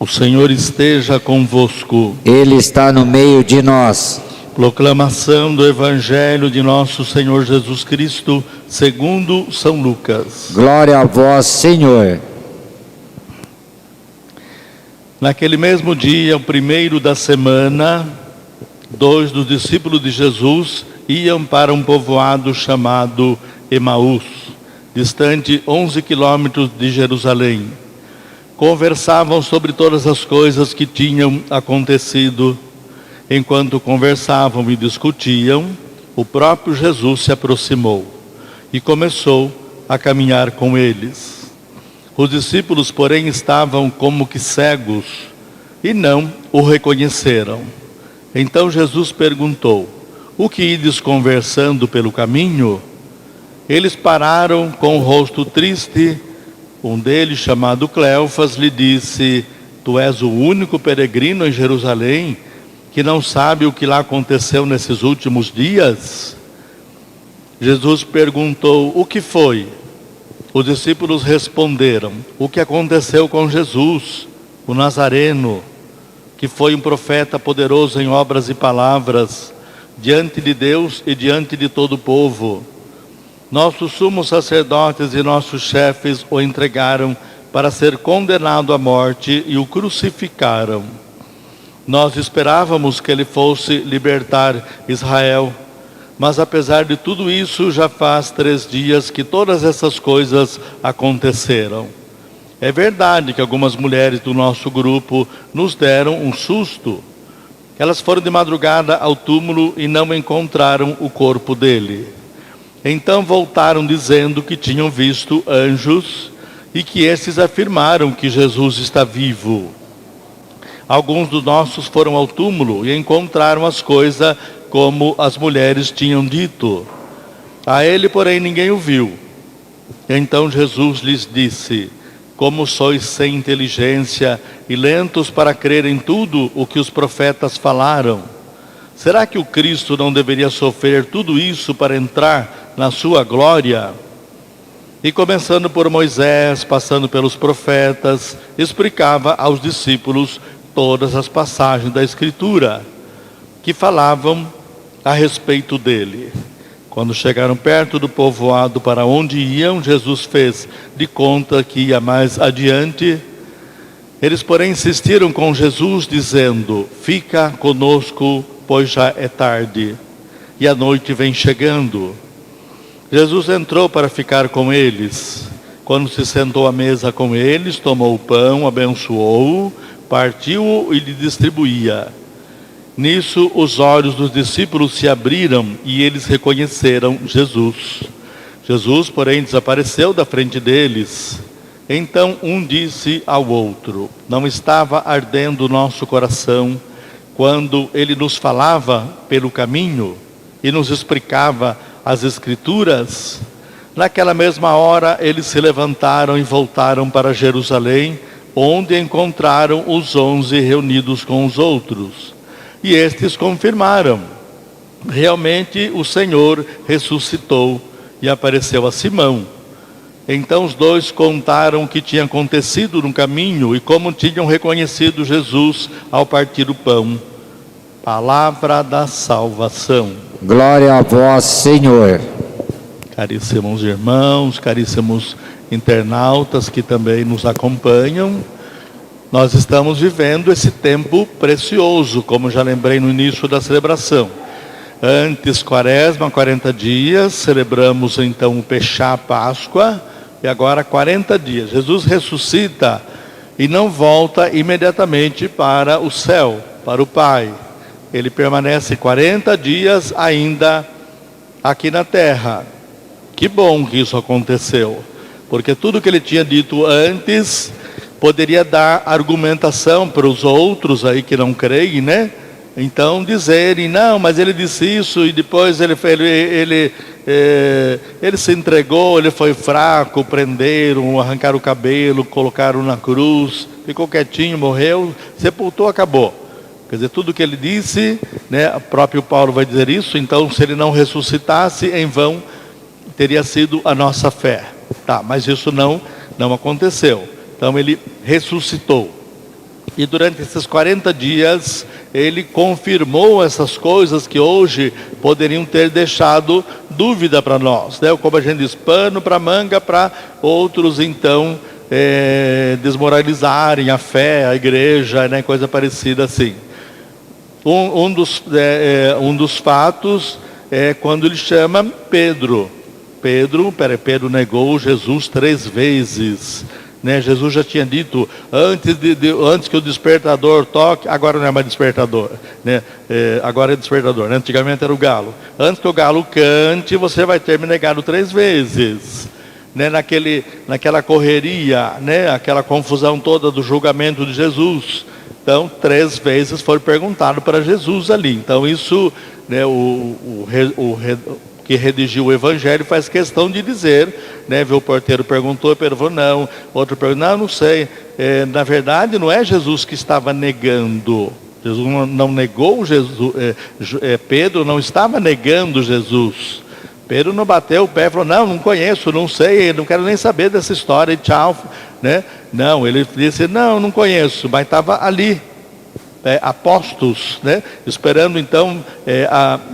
O Senhor esteja convosco. Ele está no meio de nós. Proclamação do Evangelho de nosso Senhor Jesus Cristo, segundo São Lucas. Glória a vós, Senhor. Naquele mesmo dia, o primeiro da semana, 2 dos discípulos de Jesus iam para um povoado chamado Emaús, distante 11 quilômetros de Jerusalém. Conversavam sobre todas as coisas que tinham acontecido. Enquanto conversavam e discutiam, o próprio Jesus se aproximou e começou a caminhar com eles. Os discípulos, porém, estavam como que cegos e não o reconheceram. Então Jesus perguntou: o que ides conversando pelo caminho? Eles pararam com o rosto triste. Um deles, chamado Cleofas, lhe disse: tu és o único peregrino em Jerusalém que não sabe o que lá aconteceu nesses últimos dias? Jesus perguntou: o que foi? Os discípulos responderam: o que aconteceu com Jesus, o Nazareno, que foi um profeta poderoso em obras e palavras, diante de Deus e diante de todo o povo. Nossos sumos sacerdotes e nossos chefes o entregaram para ser condenado à morte e o crucificaram. Nós esperávamos que ele fosse libertar Israel, mas apesar de tudo isso, já faz 3 dias que todas essas coisas aconteceram. É verdade que algumas mulheres do nosso grupo nos deram um susto. Elas foram de madrugada ao túmulo e não encontraram o corpo dele. Então voltaram dizendo que tinham visto anjos e que esses afirmaram que Jesus está vivo. Alguns dos nossos foram ao túmulo e encontraram as coisas como as mulheres tinham dito. A ele, porém, ninguém o viu. Então Jesus lhes disse: como sois sem inteligência e lentos para crer em tudo o que os profetas falaram? Será que o Cristo não deveria sofrer tudo isso para entrar na sua glória? E começando por Moisés, passando pelos profetas, explicava aos discípulos todas as passagens da Escritura que falavam a respeito dele. Quando chegaram perto do povoado para onde iam, Jesus fez de conta que ia mais adiante. Eles, porém, insistiram com Jesus, dizendo: fica conosco, pois já é tarde e a noite vem chegando. Jesus entrou para ficar com eles. Quando se sentou à mesa com eles, tomou o pão, abençoou-o, partiu-o e lhe distribuía. Nisso os olhos dos discípulos se abriram e eles reconheceram Jesus. Jesus, porém, desapareceu da frente deles. Então um disse ao outro: não estava ardendo o nosso coração quando ele nos falava pelo caminho e nos explicava as Escrituras? Naquela mesma hora eles se levantaram e voltaram para Jerusalém, onde encontraram os 11 reunidos com os outros. E estes confirmaram: realmente o Senhor ressuscitou e apareceu a Simão. Então os dois contaram o que tinha acontecido no caminho e como tinham reconhecido Jesus ao partir o pão. Palavra da salvação. Glória a vós, Senhor. Caríssimos irmãos, caríssimos internautas que também nos acompanham, nós estamos vivendo esse tempo precioso, como já lembrei no início da celebração. Antes, Quaresma, 40 dias, celebramos então o Peixá, Páscoa, e agora 40 dias. Jesus ressuscita e não volta imediatamente para o céu, para o Pai. Ele permanece 40 dias ainda aqui na terra. Que bom que isso aconteceu, porque tudo que ele tinha dito antes poderia dar argumentação para os outros aí que não creem, né? Então dizerem: não, mas ele disse isso e depois ele se entregou, ele foi fraco, prenderam, arrancaram o cabelo, colocaram na cruz, ficou quietinho, morreu, sepultou, acabou. Quer dizer, tudo que ele disse, né, o próprio Paulo vai dizer isso. Então, se ele não ressuscitasse, em vão teria sido a nossa fé. Tá, mas isso não aconteceu. Então ele ressuscitou. E durante esses 40 dias, ele confirmou essas coisas que hoje poderiam ter deixado dúvida para nós, né? Como a gente diz, pano para manga, para outros então desmoralizarem a fé, a igreja, né? Coisa parecida assim. Um dos fatos é quando ele chama Pedro. Pedro negou Jesus 3 vezes. Né, Jesus já tinha dito, antes que o despertador toque, agora não é mais despertador, né? Agora é despertador, né? Antigamente era o galo. Antes que o galo cante, você vai ter me negado 3 vezes. Né? Naquela correria, né? Aquela confusão toda do julgamento de Jesus. Então, 3 vezes foi perguntado para Jesus ali. Então, isso, né, que redigiu o Evangelho faz questão de dizer, né? O porteiro perguntou, Pedro falou não, outro perguntou, não sei. Na verdade, não é Jesus que estava negando. Jesus não negou Jesus. Pedro não estava negando Jesus. Pedro não bateu o pé e falou, não conheço, não sei, não quero nem saber dessa história, e tchau. Né? Não, ele disse, não conheço, mas estava ali. Apostos, né? Esperando então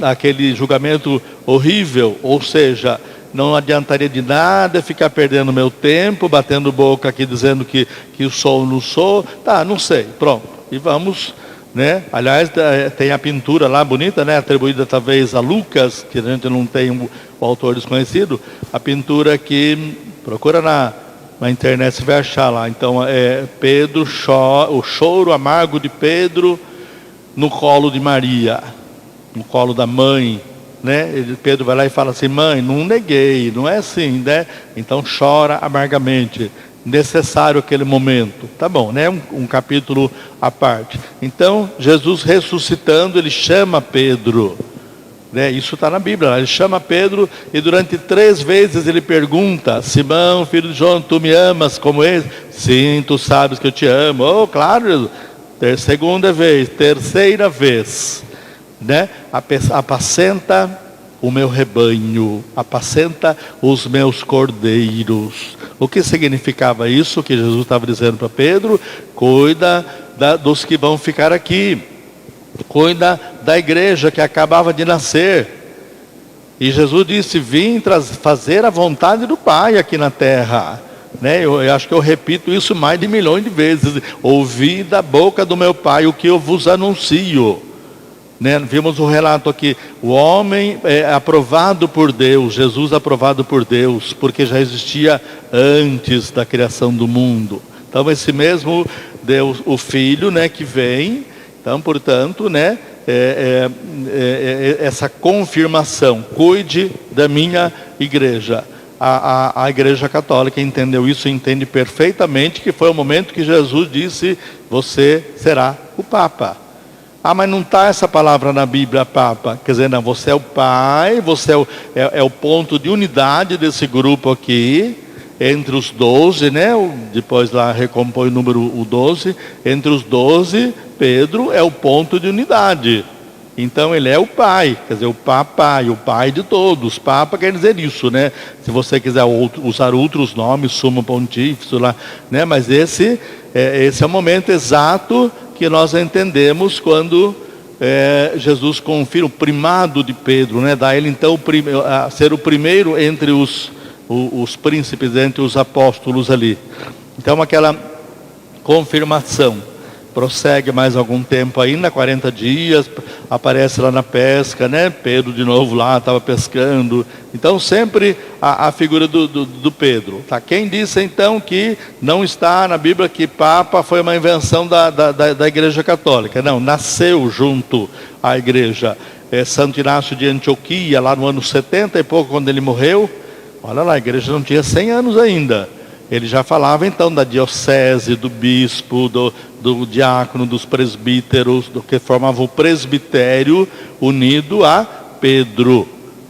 aquele julgamento horrível, ou seja, não adiantaria de nada ficar perdendo meu tempo, batendo boca aqui dizendo que eu sou ou não sou, não sei, pronto, e vamos, né? Aliás, tem a pintura lá bonita, né? Atribuída talvez a Lucas, que a gente não tem o autor desconhecido, a pintura que procura na internet você vai achar lá. Então Pedro o choro amargo de Pedro no colo de Maria, no colo da mãe, né? Pedro vai lá e fala assim, mãe, não neguei, não é assim, né? Então chora amargamente, necessário aquele momento, tá bom, né? Um capítulo à parte. Então Jesus ressuscitando, ele chama Pedro, né? Isso está na Bíblia, ele chama Pedro e durante 3 vezes ele pergunta, Simão, filho de João, tu me amas como ele? Sim, tu sabes que eu te amo. Oh, claro, Jesus. Terceira vez, né? Apacenta o meu rebanho, apacenta os meus cordeiros. O que significava isso que Jesus estava dizendo para Pedro? Cuida dos que vão ficar aqui. Cuida da igreja que acabava de nascer. E Jesus disse, vim fazer a vontade do Pai aqui na terra. Né? Eu acho que eu repito isso mais de milhões de vezes. Ouvi da boca do meu Pai o que eu vos anuncio. Né? Vimos o relato aqui, o homem é aprovado por Deus, Jesus aprovado por Deus, porque já existia antes da criação do mundo. Então esse mesmo Deus, o Filho, né, que vem. Então, portanto, né, essa confirmação, cuide da minha igreja. A igreja católica entendeu isso, entende perfeitamente que foi o momento que Jesus disse, você será o Papa. Mas não está essa palavra na Bíblia, Papa. Quer dizer, não, você é o Pai, você é o ponto de unidade desse grupo aqui, entre os 12, né? Depois lá recompõe o número 12, entre os 12, Pedro é o ponto de unidade. Então ele é o Pai, quer dizer, o Papai, o Pai de todos. Papa quer dizer isso, né? Se você quiser usar outros nomes, Sumo Pontífice lá, né? Mas esse é o momento exato que nós entendemos quando Jesus confirma o primado de Pedro, né? Dá ele então ser o primeiro entre os príncipes, entre os apóstolos ali. Então aquela confirmação prossegue mais algum tempo ainda, 40 dias, aparece lá na pesca, né? Pedro de novo lá, estava pescando. Então sempre a figura do Pedro. Tá? Quem disse então que não está na Bíblia que Papa foi uma invenção da Igreja Católica? Não, nasceu junto à Igreja. Santo Inácio de Antioquia, lá no ano 70 e pouco, quando ele morreu, olha lá, a igreja não tinha 100 anos ainda. Ele já falava então da diocese, do bispo, do diácono, dos presbíteros, do que formava o presbitério unido a Pedro.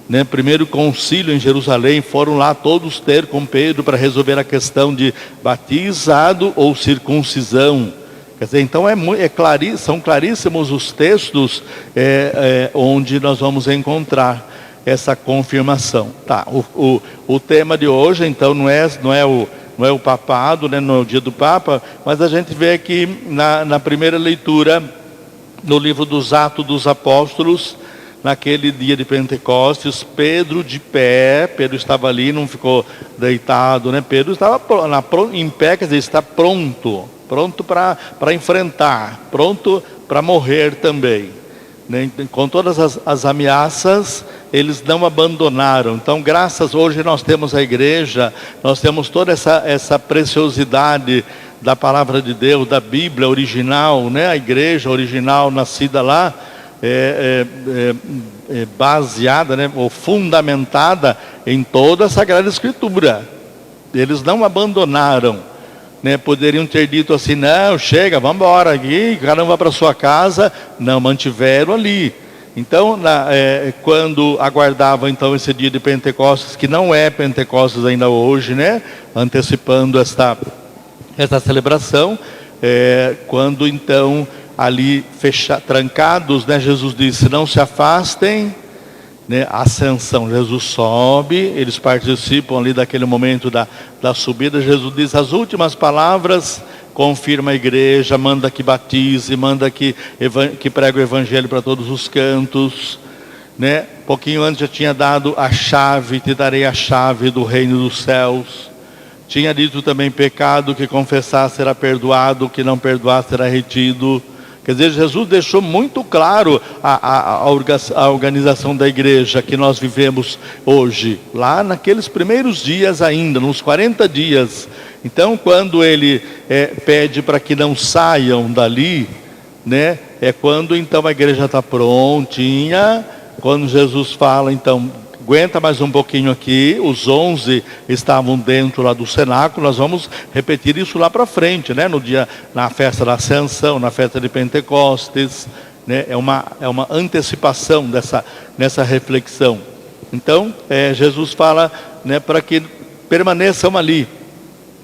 Né? Primeiro concílio em Jerusalém, foram lá todos ter com Pedro para resolver a questão de batizado ou circuncisão. Quer dizer, então são claríssimos os textos onde nós vamos encontrar essa confirmação. Tá, o tema de hoje então não é não é o papado, né, não é o dia do Papa, mas a gente vê que na primeira leitura, no livro dos Atos dos Apóstolos, naquele dia de Pentecostes, Pedro de pé, Pedro estava ali, não ficou deitado, né? Pedro estava em pé, quer dizer, está pronto para enfrentar, pronto para morrer também, né? Com todas as ameaças, eles não abandonaram. Então, hoje nós temos a igreja, nós temos toda essa preciosidade da palavra de Deus, da Bíblia original, né? A igreja original nascida lá, baseada, né, ou fundamentada em toda a Sagrada Escritura. Eles não abandonaram, né? Poderiam ter dito assim, não, chega, vamos embora aqui, cada um vai para sua casa. Não, mantiveram ali. Então, quando aguardavam então esse dia de Pentecostes, que não é Pentecostes ainda hoje, né, antecipando esta celebração, quando então ali trancados, né, Jesus disse, não se afastem, né, ascensão, Jesus sobe, eles participam ali daquele momento da subida. Jesus diz as últimas palavras, confirma a igreja, manda que batize, manda que pregue o evangelho para todos os cantos, né? Pouquinho antes já tinha dado a chave, te darei a chave do reino dos céus. Tinha dito também, pecado que confessar será perdoado, que não perdoar será retido. Quer dizer, Jesus deixou muito claro a organização da igreja que nós vivemos hoje, lá naqueles primeiros dias ainda, nos 40 dias. Então, quando ele pede para que não saiam dali, né, é quando então a igreja está prontinha, quando Jesus fala, então, aguenta mais um pouquinho aqui, os 11 estavam dentro lá do cenáculo, nós vamos repetir isso lá para frente, né? Na festa da Ascensão, na festa de Pentecostes, né? É uma antecipação nessa reflexão. Então, Jesus fala, né, para que permaneçam ali,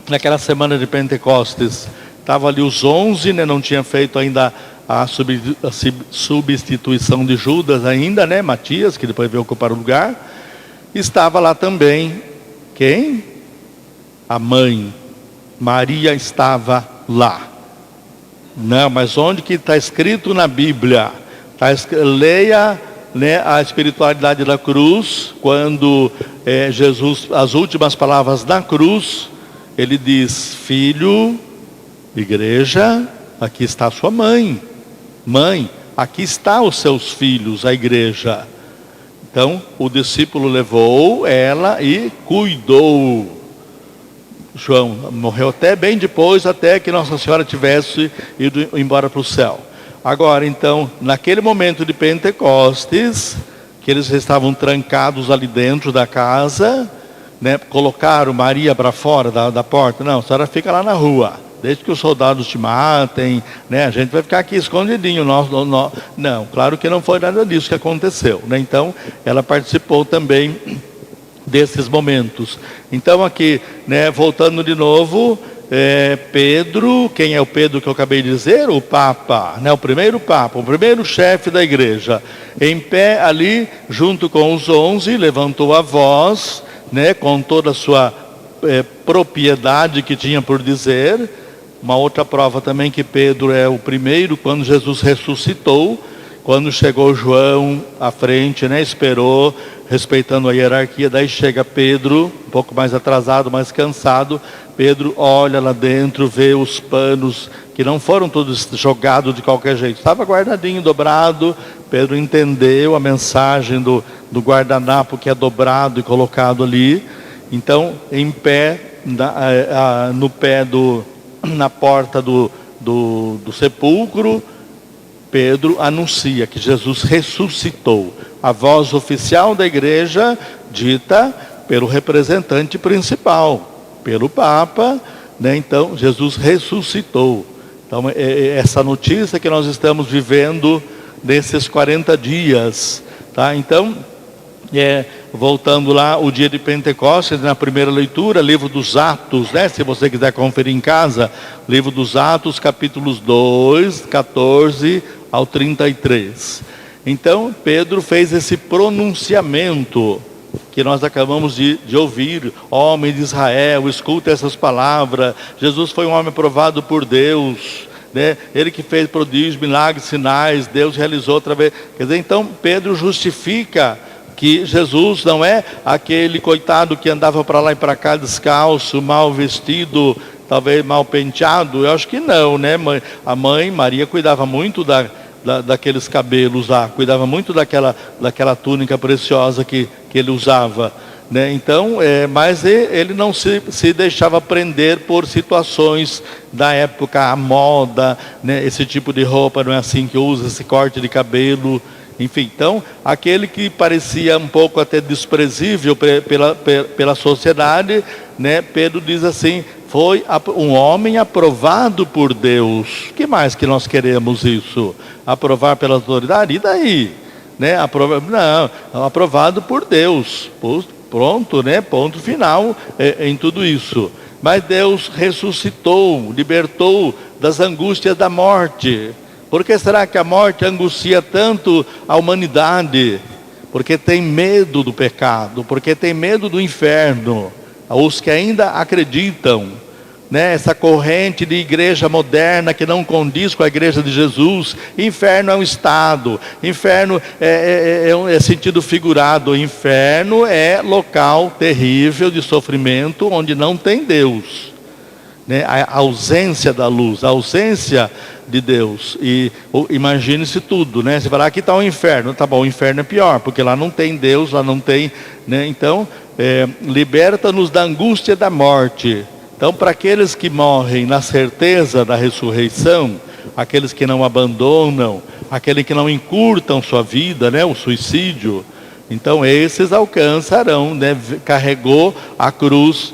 naquela semana de Pentecostes. Estavam ali os 11, né? Não tinha feito ainda a substituição de Judas ainda, né? Matias, que depois veio ocupar o lugar. Estava lá também, quem? A mãe, Maria estava lá. Não, mas onde que está escrito na Bíblia? Leia, né, a espiritualidade da cruz, quando Jesus, as últimas palavras da cruz, ele diz, filho, igreja, aqui está a sua mãe. Mãe, aqui está os seus filhos, a igreja. Então, o discípulo levou ela e cuidou. João morreu até bem depois, até que Nossa Senhora tivesse ido embora para o céu. Agora, então, naquele momento de Pentecostes, que eles estavam trancados ali dentro da casa, né, colocaram Maria para fora da porta. Não, a senhora fica lá na rua. Desde que os soldados te matem, né, a gente vai ficar aqui escondidinho. Não, claro que não foi nada disso que aconteceu, né? Então, ela participou também desses momentos. Então, aqui, né, voltando de novo, Pedro, quem é o Pedro que eu acabei de dizer? O Papa, né, o primeiro Papa, o primeiro chefe da igreja. Em pé ali, junto com os 11, levantou a voz, né, com toda a sua propriedade que tinha por dizer. Uma outra prova também que Pedro é o primeiro, quando Jesus ressuscitou, quando chegou João à frente, né, esperou, respeitando a hierarquia, daí chega Pedro, um pouco mais atrasado, mais cansado. Pedro olha lá dentro, vê os panos, que não foram todos jogados de qualquer jeito, estava guardadinho, dobrado. Pedro entendeu a mensagem do guardanapo que é dobrado e colocado ali. Então, em pé, no pé na porta do sepulcro, Pedro anuncia que Jesus ressuscitou. A voz oficial da igreja, dita pelo representante principal, pelo Papa, né? Então, Jesus ressuscitou. Então, essa notícia que nós estamos vivendo nesses 40 dias, tá? Então, voltando lá, o dia de Pentecostes, na primeira leitura, livro dos Atos, né? Se você quiser conferir em casa, livro dos Atos, capítulos 2, 14 ao 33. Então, Pedro fez esse pronunciamento, que nós acabamos de ouvir. Homem de Israel, escuta essas palavras. Jesus foi um homem aprovado por Deus, né? Ele que fez prodígios, milagres, sinais, Deus realizou através. Quer dizer, então Pedro justifica que Jesus não é aquele coitado que andava para lá e para cá descalço, mal vestido, talvez mal penteado. Eu acho que não, né? A mãe Maria cuidava muito daqueles cabelos lá, cuidava muito daquela túnica preciosa que ele usava, né? Então, mas ele não se deixava prender por situações da época, a moda, né? Esse tipo de roupa não é assim que usa, esse corte de cabelo, enfim. Então, aquele que parecia um pouco até desprezível pela sociedade, né? Pedro diz assim: foi um homem aprovado por Deus. O que mais que nós queremos isso? Aprovar pela autoridade? E daí? Né? Não, aprovado por Deus. Pronto, né? Ponto final em tudo isso. Mas Deus ressuscitou, libertou das angústias da morte. Por que será que a morte angustia tanto a humanidade? Porque tem medo do pecado, porque tem medo do inferno. Os que ainda acreditam, né? Essa corrente de igreja moderna que não condiz com a igreja de Jesus. Inferno é um estado, inferno é sentido figurado. Inferno é local terrível de sofrimento onde não tem Deus, né? A ausência da luz, a ausência de Deus. E imagine-se tudo, né? Você fala, aqui está o inferno. Tá bom, o inferno é pior, porque lá não tem Deus, lá não tem, né? Então, liberta-nos da angústia da morte. Então, para aqueles que morrem na certeza da ressurreição, aqueles que não abandonam, aqueles que não encurtam sua vida, né? O suicídio, então esses alcançarão, né? Carregou a cruz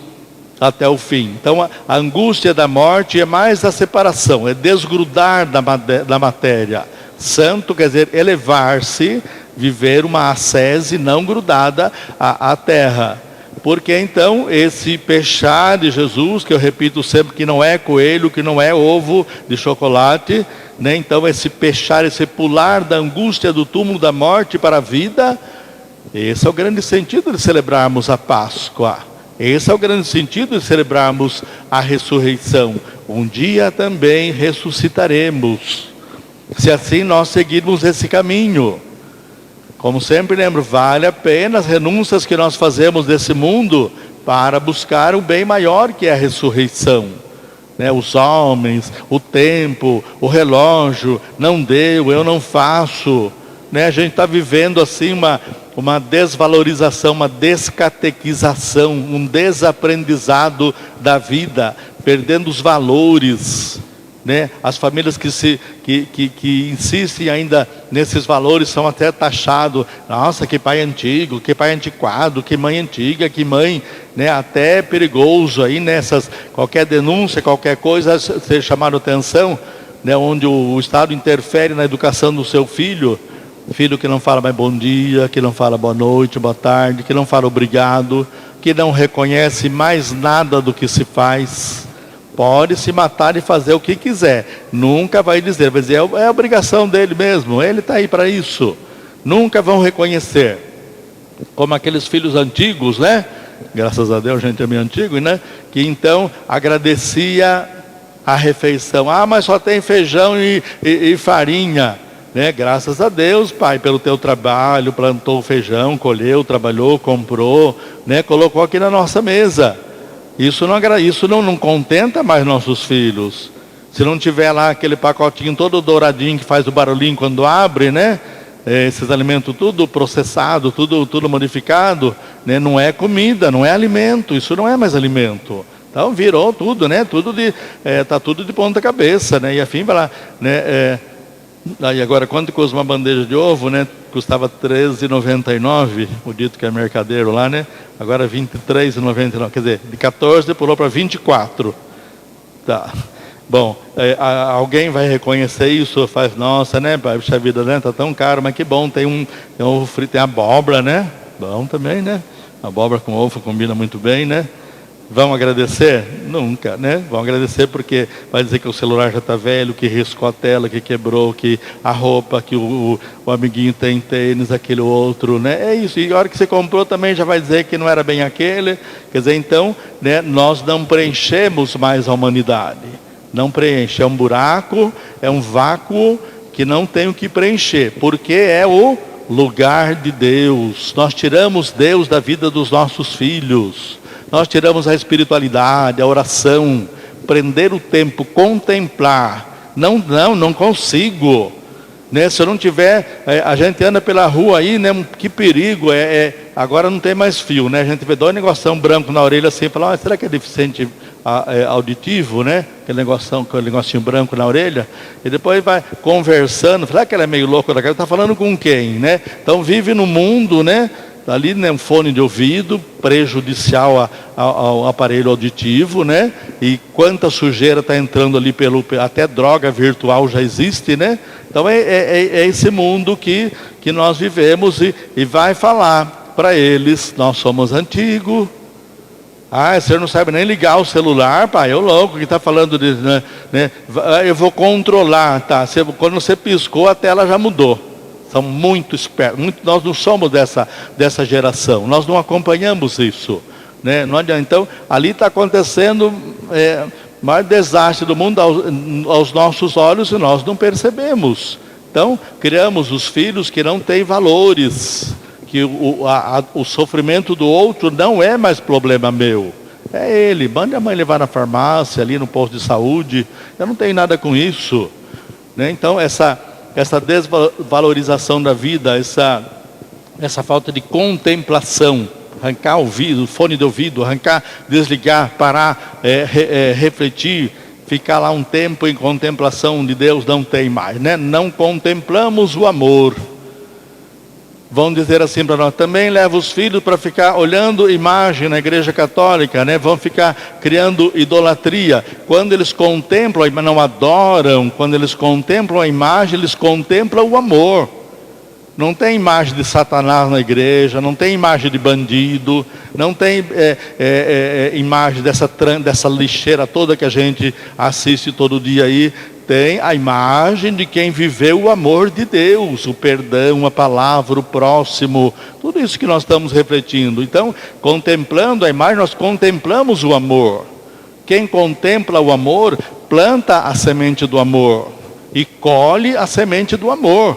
até o fim. Então a angústia da morte é mais a separação, é desgrudar da matéria. Santo quer dizer elevar-se, viver uma ascese não grudada à terra. Porque então esse pechar de Jesus, que eu repito sempre que não é coelho, que não é ovo de chocolate, né? Então esse pechar, esse pular da angústia do túmulo da morte para a vida, esse é o grande sentido de celebrarmos a Páscoa. Esse é o grande sentido de celebrarmos a ressurreição. Um dia também ressuscitaremos, se assim nós seguirmos esse caminho. Como sempre lembro, vale a pena as renúncias que nós fazemos desse mundo para buscar o bem maior que é a ressurreição, né? Os homens, o tempo, o relógio, não deu, eu não faço, né? A gente está vivendo assim uma desvalorização, uma descatequização, um desaprendizado da vida, perdendo os valores, né? As famílias que insistem ainda nesses valores são até taxados. Nossa, que pai antigo, que pai antiquado, que mãe antiga, que mãe, né? Até perigoso aí nessas, qualquer denúncia, qualquer coisa ser chamado atenção, né? Onde o Estado interfere na educação do seu filho. Filho que não fala mais bom dia, que não fala boa noite, boa tarde, que não fala obrigado, que não reconhece mais nada do que se faz. Pode se matar e fazer o que quiser, nunca vai dizer, é a obrigação dele mesmo, ele está aí para isso. Nunca vão reconhecer, como aqueles filhos antigos, né? Graças a Deus a gente é meio antigo, né? Que então agradecia a refeição. Mas só tem feijão e farinha, né? Graças a Deus, pai, pelo teu trabalho, plantou feijão, colheu, trabalhou, comprou, né? Colocou aqui na nossa mesa. Isso não contenta mais nossos filhos. Se não tiver lá aquele pacotinho todo douradinho que faz o barulhinho quando abre, né? Esses alimentos tudo processado, tudo modificado, né? Não é comida, não é alimento. Isso não é mais alimento. Então virou tudo, né? Tá tudo de ponta cabeça, né? E afim vai lá, né? Aí agora, quanto custa uma bandeja de ovo, né? Custava R$13,99, o dito que é mercadeiro lá, né? Agora R$23,99, quer dizer, de 14 pulou para 24. Tá. Bom, alguém vai reconhecer isso, faz, nossa, né? Puxa vida, né? Tá tão caro, mas que bom, tem ovo frito, tem abóbora, né? Bom também, né? Abóbora com ovo combina muito bem, né? Vão agradecer? Nunca, né? Vão agradecer porque vai dizer que o celular já está velho, que riscou a tela, que quebrou, que a roupa, que o amiguinho tem tênis, aquele outro, né? É isso. E a hora que você comprou também já vai dizer que não era bem aquele. Quer dizer, então, né, nós não preenchemos mais a humanidade. Não preenche. É um buraco, é um vácuo que não tem o que preencher. Porque é o lugar de Deus. Nós tiramos Deus da vida dos nossos filhos. Nós tiramos a espiritualidade, a oração, prender o tempo, contemplar. Não consigo. Né? Se eu não tiver, a gente anda pela rua aí, né? Que perigo. Agora não tem mais fio, né? A gente vê dois negocinho branco na orelha assim, e fala, será que é deficiente auditivo, né? Aquele negocinho branco na orelha. E depois vai conversando, fala que ela é meio louca da cara, está falando com quem, né? Então vive no mundo, né? Ali, né, um fone de ouvido, prejudicial ao aparelho auditivo, né? E quanta sujeira está entrando ali até droga virtual já existe, né? Então é esse mundo que nós vivemos e vai falar para eles, nós somos antigos. Você não sabe nem ligar o celular, pai, eu louco que está falando de, né? Eu vou controlar, tá? Quando você piscou, a tela já mudou. São muito espertos. Nós não somos dessa geração. Nós não acompanhamos isso, né? Não adianta. Então, ali está acontecendo o maior desastre do mundo aos nossos olhos e nós não percebemos. Então, criamos os filhos que não têm valores. Que o sofrimento do outro não é mais problema meu. É ele. Mande a mãe levar na farmácia, ali no posto de saúde. Eu não tenho nada com isso, né? Então, essa desvalorização da vida, essa falta de contemplação, arrancar o ouvido, fone de ouvido, arrancar, desligar, parar, refletir, ficar lá um tempo em contemplação de Deus, não tem mais, né? Não contemplamos o amor. Vão dizer assim para nós, também leva os filhos para ficar olhando imagem na igreja católica, né? Vão ficar criando idolatria. Quando eles contemplam, mas não adoram, quando eles contemplam a imagem, eles contemplam o amor. Não tem imagem de Satanás na igreja, não tem imagem de bandido, não tem imagem dessa lixeira toda que a gente assiste todo dia aí. Tem a imagem de quem viveu o amor de Deus, o perdão, a palavra, o próximo, tudo isso que nós estamos refletindo. Então, contemplando a imagem, nós contemplamos o amor. Quem contempla o amor, planta a semente do amor e colhe a semente do amor.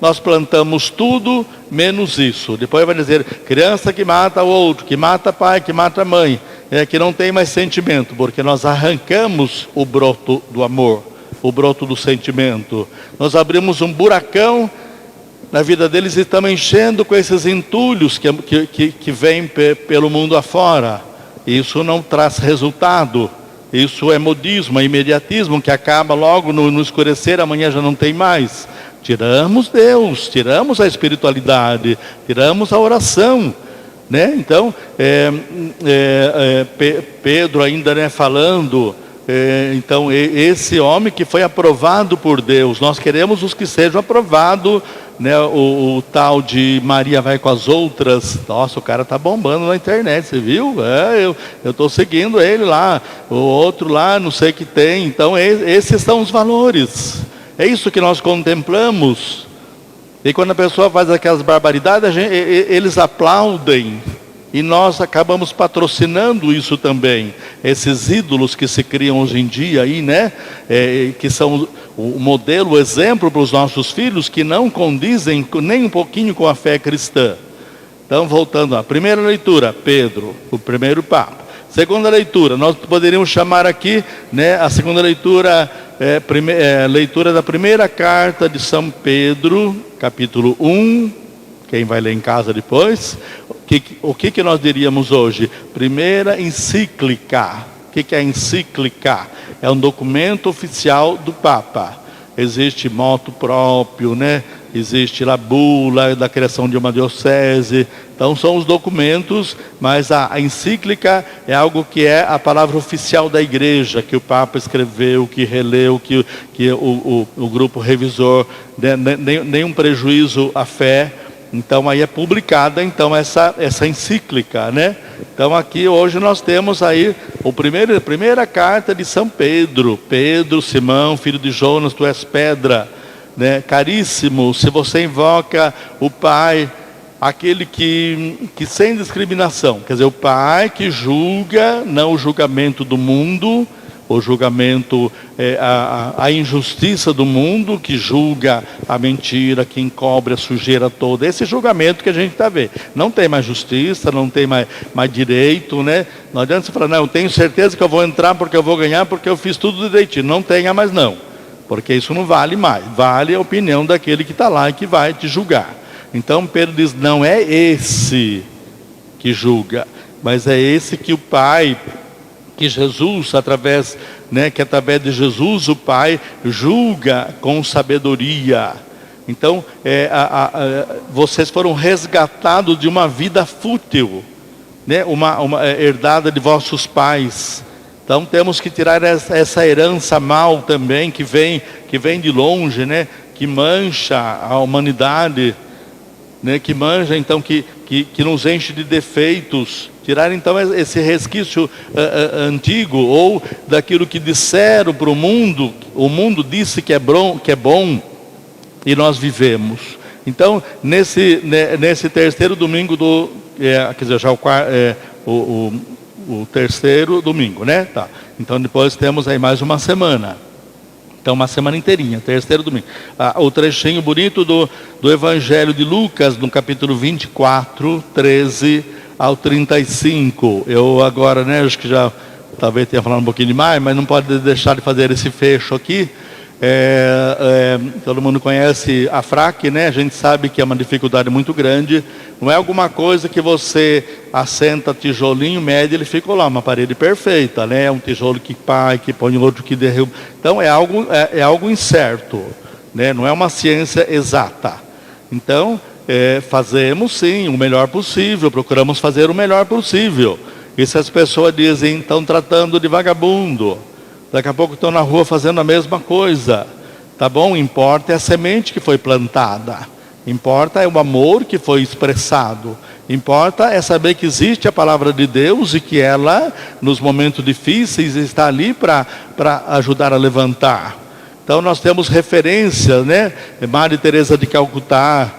Nós plantamos tudo menos isso. Depois vai dizer, criança que mata o outro, que mata pai, que mata mãe, que não tem mais sentimento, porque nós arrancamos o broto do amor. O broto do sentimento. Nós abrimos um buracão na vida deles e estamos enchendo com esses entulhos que vêm pelo mundo afora. Isso não traz resultado. Isso é modismo, é imediatismo que acaba logo no escurecer, amanhã já não tem mais. Tiramos Deus, tiramos a espiritualidade, tiramos a oração, né? Então, Pedro ainda, né, falando... Então, esse homem que foi aprovado por Deus, nós queremos os que sejam aprovados, né? O tal de Maria vai com as outras, nossa, o cara está bombando na internet, você viu? Eu estou seguindo ele lá, o outro lá, não sei o que tem. Então, esses são os valores, é isso que nós contemplamos. E quando a pessoa faz aquelas barbaridades, eles aplaudem. E nós acabamos patrocinando isso também. Esses ídolos que se criam hoje em dia aí, né? Que são o modelo, o exemplo para os nossos filhos, que não condizem nem um pouquinho com a fé cristã. Então, voltando à primeira leitura, Pedro, o primeiro Papa. Segunda leitura, nós poderíamos chamar aqui, né? A segunda leitura, leitura da primeira carta de São Pedro, capítulo 1. Quem vai ler em casa depois? O que nós diríamos hoje? Primeira encíclica. O que é encíclica? É um documento oficial do Papa. Existe motu próprio, né? Existe a bula da criação de uma diocese. Então são os documentos, mas a encíclica é algo que é a palavra oficial da igreja, que o Papa escreveu, que releu, que o grupo revisor, né? Nenhum prejuízo à fé, Então aí é publicada então essa encíclica, né? Então aqui hoje nós temos aí a primeira carta de São Pedro. Pedro, Simão, filho de Jonas, tu és pedra, né? Caríssimo, se você invoca o Pai, aquele que sem discriminação, quer dizer, o Pai que julga, não o julgamento do mundo, o julgamento, a injustiça do mundo, que julga a mentira, que encobre a sujeira toda. Esse julgamento que a gente está vendo. Não tem mais justiça, não tem mais direito, né? Não adianta você falar, não, eu tenho certeza que eu vou entrar porque eu vou ganhar, porque eu fiz tudo direitinho. Não tenha mais não, porque isso não vale mais. Vale a opinião daquele que está lá e que vai te julgar. Então Pedro diz, não é esse que julga, mas é esse que o Pai, que Jesus, através de Jesus, o Pai julga com sabedoria. Então, vocês foram resgatados de uma vida fútil, né? uma herdada de vossos pais. Então, temos que tirar essa herança mal também, que vem de longe, né? Que mancha a humanidade, né? Que mancha, então, que nos enche de defeitos. Tirar então esse resquício antigo, ou daquilo que disseram para o mundo disse que é bom, e nós vivemos. Então, nesse terceiro domingo quer dizer, já o terceiro domingo, né? Tá. Então depois temos aí mais uma semana. Então uma semana inteirinha, terceiro domingo. O trechinho bonito do Evangelho de Lucas, no capítulo 24, 13 ao 35. Eu agora, né, acho que já talvez tenha falado um pouquinho demais, mas não pode deixar de fazer esse fecho aqui. Todo mundo conhece a FRAC, né? A gente sabe que é uma dificuldade muito grande. Não é alguma coisa que você assenta tijolinho, mede, ele fica lá, uma parede perfeita, né? É um tijolo que põe outro que derruba. Então é algo incerto, né? Não é uma ciência exata. Então fazemos sim o melhor possível, procuramos fazer o melhor possível. E se as pessoas dizem, estão tratando de vagabundo, daqui a pouco estão na rua fazendo a mesma coisa, tá bom? Importa é a semente que foi plantada, importa é o amor que foi expressado, importa é saber que existe a palavra de Deus e que ela, nos momentos difíceis, está ali para ajudar a levantar. Então nós temos referências, né? Madre Teresa de Calcutá,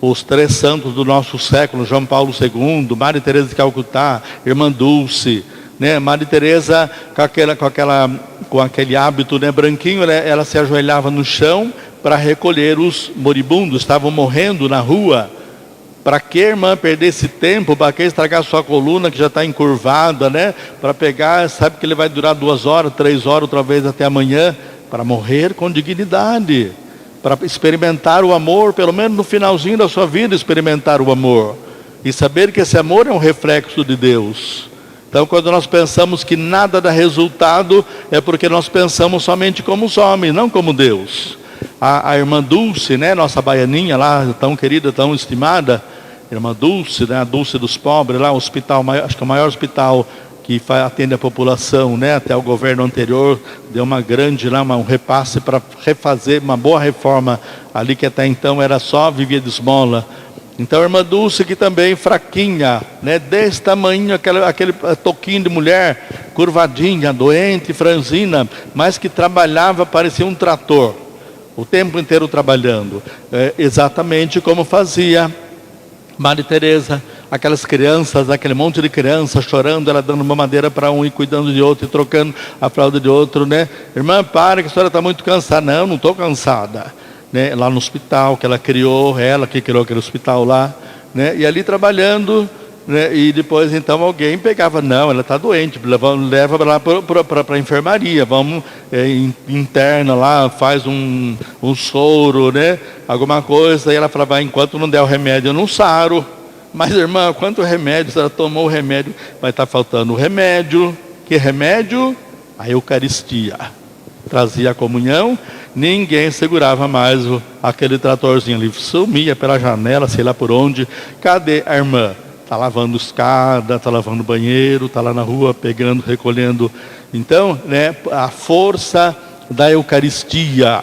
os três santos do nosso século, João Paulo II, Madre Teresa de Calcutá, Irmã Dulce, né? Madre Teresa com aquele hábito, né, branquinho, ela se ajoelhava no chão para recolher os moribundos, estavam morrendo na rua. Para que, irmã, perder esse tempo? Para que estragar sua coluna que já está encurvada, né? Para pegar, sabe que ele vai durar 2 horas, 3 horas, outra vez até amanhã, para morrer com dignidade, para experimentar o amor, pelo menos no finalzinho da sua vida, experimentar o amor e saber que esse amor é um reflexo de Deus. Então, quando nós pensamos que nada dá resultado, é porque nós pensamos somente como os homens, não como Deus. A irmã Dulce, né, nossa baianinha lá, tão querida, tão estimada, irmã Dulce, né, a Dulce dos pobres, lá, hospital, acho que é o maior hospital que atende a população, né, até o governo anterior, deu uma grande, lá, um repasse para refazer uma boa reforma ali, que até então era só vivia de esmola. Então a irmã Dulce, que também fraquinha, né, desse tamanho, aquele toquinho de mulher, curvadinha, doente, franzina, mas que trabalhava, parecia um trator, o tempo inteiro trabalhando, exatamente como fazia Madre Teresa. Aquelas crianças, aquele monte de crianças chorando, ela dando mamadeira para um e cuidando de outro, e trocando a fralda de outro, né? Irmã, para que a senhora está muito cansada. Não estou cansada. Né, lá no hospital que ela criou, ela que criou aquele hospital lá, né, e ali trabalhando, né, e depois então alguém pegava, não, ela está doente, leva lá para a enfermaria, vamos, interna lá, faz um soro, né, alguma coisa, e ela falava, enquanto não der o remédio eu não saro. Mas irmã, quanto remédio, se ela tomou o remédio, vai estar faltando o remédio. Que remédio? A Eucaristia. Trazia a comunhão, ninguém segurava mais aquele tratorzinho ali, sumia pela janela, sei lá por onde. Cadê a irmã? Está lavando escada, está lavando banheiro, está lá na rua pegando, recolhendo. Então, né, a força da Eucaristia,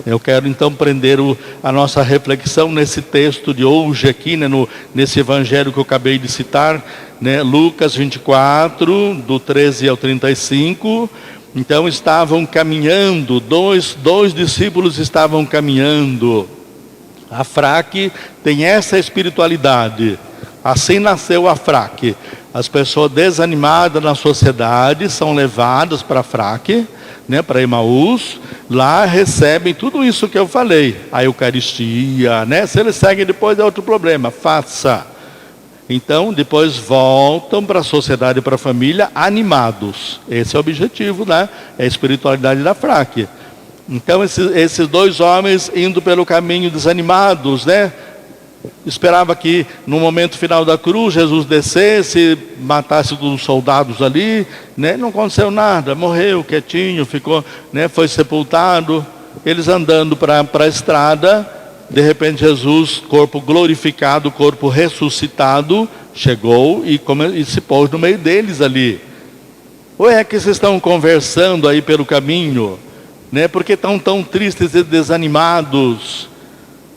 Eu quero então prender a nossa reflexão nesse texto de hoje aqui, né, nesse evangelho que eu acabei de citar, né, Lucas 24, do 13 ao 35. Então estavam caminhando, dois discípulos estavam caminhando. A fraque tem essa espiritualidade. Assim nasceu a fraque. As pessoas desanimadas na sociedade são levadas para a fraque, né, para Emaús. Lá recebem tudo isso que eu falei, a Eucaristia, né? Se eles seguem depois é outro problema, faça. Então depois voltam para a sociedade, para a família, animados. Esse é o objetivo, né? É a espiritualidade da fraque. Então esses dois homens indo pelo caminho desanimados, né? Esperava que no momento final da cruz Jesus descesse, matasse os soldados ali, né? Não aconteceu nada, morreu quietinho, ficou, né? Foi sepultado. Eles andando para a estrada, de repente Jesus, corpo glorificado, corpo ressuscitado, chegou e se pôs no meio deles ali. Ou é que vocês estão conversando aí pelo caminho, né? Porque estão tão tristes e desanimados?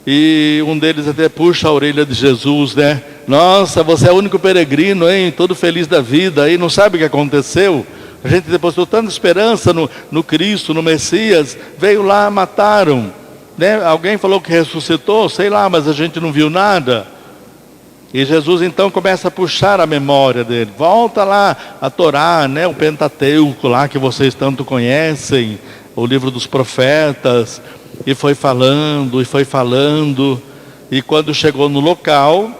E um deles até puxa a orelha de Jesus, né? Nossa, você é o único peregrino, hein? Todo feliz da vida, aí não sabe o que aconteceu? A gente depositou tanta esperança no Cristo, no Messias, veio lá, mataram, né? Alguém falou que ressuscitou, sei lá, mas a gente não viu nada. E Jesus então começa a puxar a memória dele. Volta lá a Torá, né? O Pentateuco lá que vocês tanto conhecem, o livro dos profetas. E foi falando, e quando chegou no local,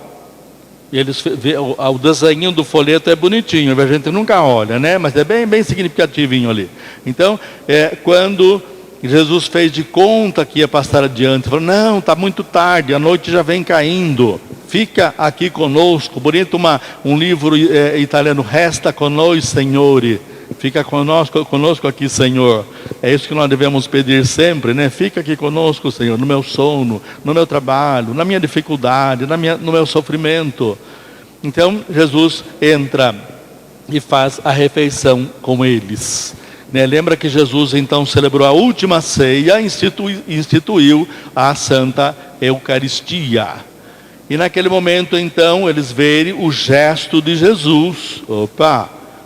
o desenho do folheto é bonitinho, a gente nunca olha, né? Mas é bem significativinho ali. Então, quando Jesus fez de conta que ia passar adiante, falou, não, está muito tarde, a noite já vem caindo, fica aqui conosco. Bonito um livro italiano, Resta con noi, Signore. Fica conosco aqui, Senhor. É isso que nós devemos pedir sempre, né? Fica aqui conosco, Senhor, no meu sono, no meu trabalho, na minha dificuldade, no meu sofrimento. Então, Jesus entra e faz a refeição com eles. Né? Lembra que Jesus, então, celebrou a última ceia, instituiu a Santa Eucaristia. E naquele momento, então, eles veem o gesto de Jesus.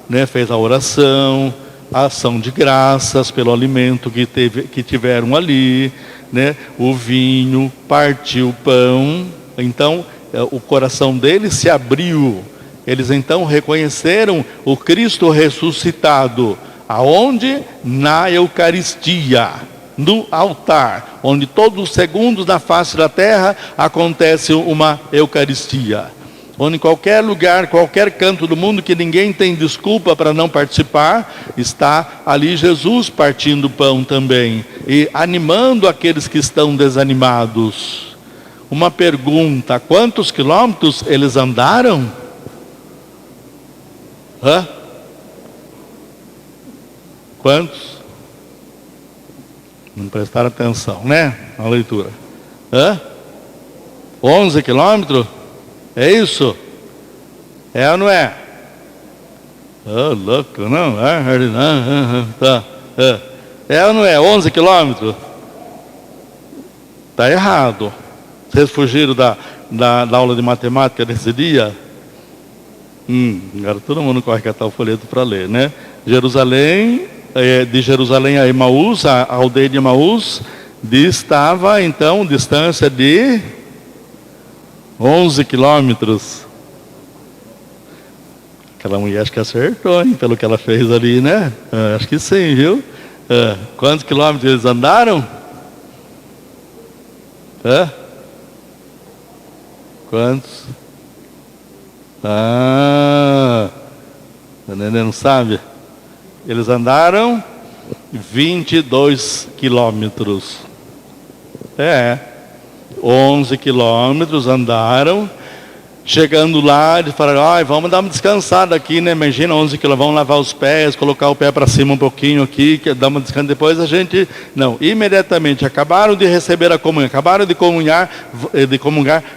Né, fez a oração, a ação de graças pelo alimento que tiveram ali, né, o vinho, partiu o pão. Então o coração deles se abriu. Eles então reconheceram o Cristo ressuscitado. Aonde? Na Eucaristia, no altar, onde todos os segundos na face da terra acontece uma Eucaristia. Onde em qualquer lugar, qualquer canto do mundo que ninguém tem desculpa para não participar, está ali Jesus partindo o pão também e animando aqueles que estão desanimados. Uma pergunta: quantos quilômetros eles andaram? Quantos? Não prestaram atenção, né? Na leitura. 11 quilômetros? É isso? É ou não é? Louco, não? Tá. É ou não é? 11 quilômetros? Está errado. Vocês fugiram da aula de matemática desse dia? Agora todo mundo corre catar o folheto para ler, né? De Jerusalém a Emaús, a aldeia de Emaús, estava então distância de 11 quilômetros. Aquela mulher acho que acertou, hein, pelo que ela fez ali, né? Acho que sim, viu? Quantos quilômetros eles andaram? Quantos? A neném não sabe? Eles andaram 22 quilômetros. 11 quilômetros andaram. Chegando lá, eles falaram, vamos dar uma descansada aqui, né? Imagina 11 quilômetros, vamos lavar os pés, colocar o pé para cima um pouquinho aqui, dar uma descanso. Depois a gente, não, imediatamente, acabaram de receber a comunhão, acabaram de comungar,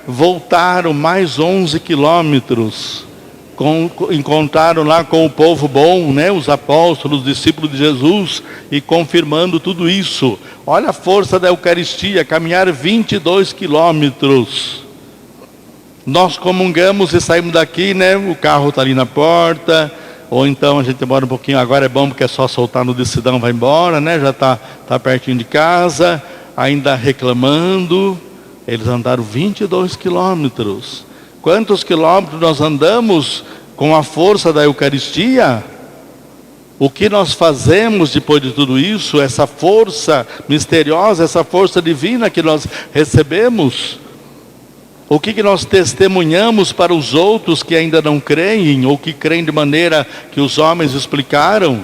voltaram mais 11 quilômetros. encontraram lá com o povo bom, né? Os apóstolos, os discípulos de Jesus, e confirmando tudo isso. Olha a força da Eucaristia, caminhar 22 quilômetros. Nós comungamos e saímos daqui, né? O carro está ali na porta, ou então a gente demora um pouquinho, agora é bom porque é só soltar no decidão, vai embora, né? Já está pertinho de casa, ainda reclamando. Eles andaram 22 quilômetros. Quantos quilômetros nós andamos com a força da Eucaristia? O que nós fazemos depois de tudo isso, essa força misteriosa, essa força divina que nós recebemos? O que nós testemunhamos para os outros que ainda não creem, ou que creem de maneira que os homens explicaram?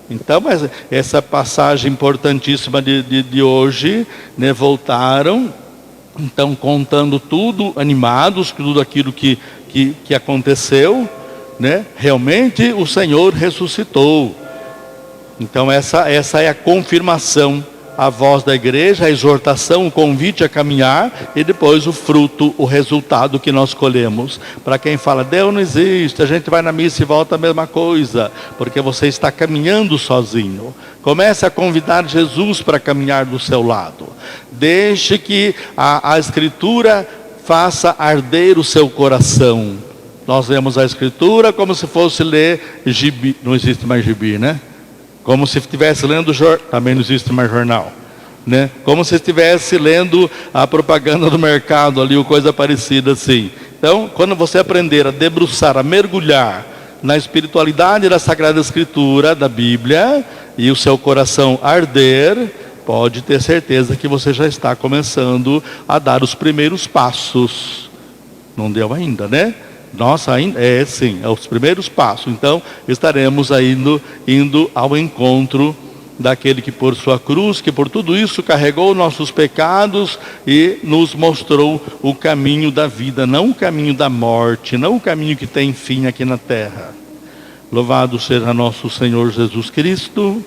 Então, essa passagem importantíssima de hoje, né, voltaram, então contando tudo, animados, tudo aquilo que aconteceu, né? Realmente o Senhor ressuscitou. Então essa é a confirmação, a voz da igreja, a exortação, o convite a caminhar, e depois o fruto, o resultado que nós colhemos. Para quem fala, Deus não existe, a gente vai na missa e volta a mesma coisa, porque você está caminhando sozinho. Comece a convidar Jesus para caminhar do seu lado. Deixe que a Escritura faça arder o seu coração. Nós lemos a Escritura como se fosse ler gibi. Não existe mais gibi, né? Como se estivesse lendo também não existe mais jornal, né? Como se estivesse lendo a propaganda do mercado ali, ou coisa parecida assim. Então, quando você aprender a debruçar, a mergulhar na espiritualidade da Sagrada Escritura, da Bíblia, e o seu coração arder, pode ter certeza que você já está começando a dar os primeiros passos. Não deu ainda, né? Nossa, ainda sim, é os primeiros passos. Então, estaremos aí indo ao encontro daquele que por sua cruz, que por tudo isso carregou nossos pecados e nos mostrou o caminho da vida, não o caminho da morte, não o caminho que tem fim aqui na terra. Louvado seja nosso Senhor Jesus Cristo.